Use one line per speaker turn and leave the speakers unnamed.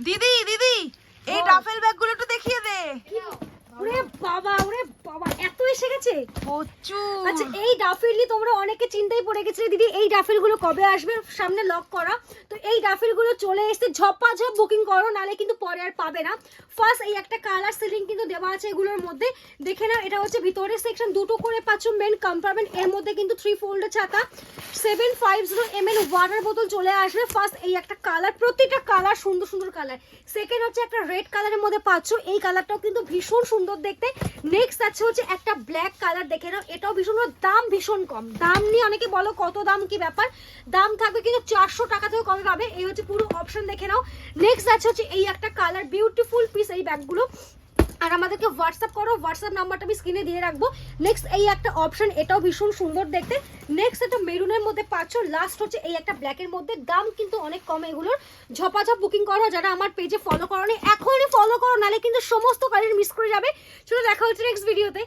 দিদি দিদি এই ডাফেল ব্যাগগুলো একটু দেখিয়ে দে।
ওরে বাবা এত এসে গেছে
প্রচুর।
আচ্ছা এই ডাফেলই তোমরা অনেকে চিন্তায় পড়ে গেছিলে দিদি এই ডাফেলগুলো কবে আসবে, সামনে লক করা। তো এই ডাফেলগুলো চলে এসে ঝপাঝপ বুকিং করো, নালে কিন্তু পরে আর পাবে না। ফার্স্ট এই একটা কালার সিলিং কিন্তু দেওয়া আছে এগুলোর মধ্যে, দেখে নাও। এটা হচ্ছে ভিতরের সেকশন, দুটো করে পাচ্ছ মেন কম্পার্টমেন্ট, এর মধ্যে কিন্তু 3 ফোল্ডের ছাতা, 750 ml ওয়াটার বোতল চলে আসবে। ফার্স্ট এই একটা কালার, প্রতিটা কালার সুন্দর সুন্দর কালার। সেকেন্ড হচ্ছে একটা রেড কালারের মধ্যে পাচ্ছ, এই কালারটাও কিন্তু ভীষণ সুন্দর দেখতে। নেক্সট আছে হচ্ছে একটা ব্ল্যাক কালার, দেখে নাও, এটাও ভীষণ, দাম ভীষণ কম। দাম নিয়ে অনেকে বলো কত দাম কি ব্যাপার, দাম থাকবে কিন্তু 400 টাকা থেকে কমে পাবে। এই হচ্ছে পুরো অপশন, দেখে নাও। নেক্সট আছে হচ্ছে এই একটা কালার, বিউটিফুল পিস এই ব্যাগগুলো। আর আমাদেরকে হোয়াটসঅ্যাপ করো, হোয়াটসঅ্যাপ নাম্বারটা আমি স্ক্রিনে দিয়ে রাখবো। নেক্সট এই একটা অপশন, এটাও ভীষণ সুন্দর দেখতে। নেক্সট একটা মেরুনের মধ্যে পাচ্ছ। লাস্ট হচ্ছে এই একটা ব্ল্যাকের মধ্যে, দাম কিন্তু অনেক কম এগুলোর। ঝপাঝপ বুকিং করো, যারা আমার পেজে ফলো করো নি এখনই ফলো করো, নালে কিন্তু সমস্ত কালার মিস করে যাবে। চলো দেখা হচ্ছে নেক্সট ভিডিওতে।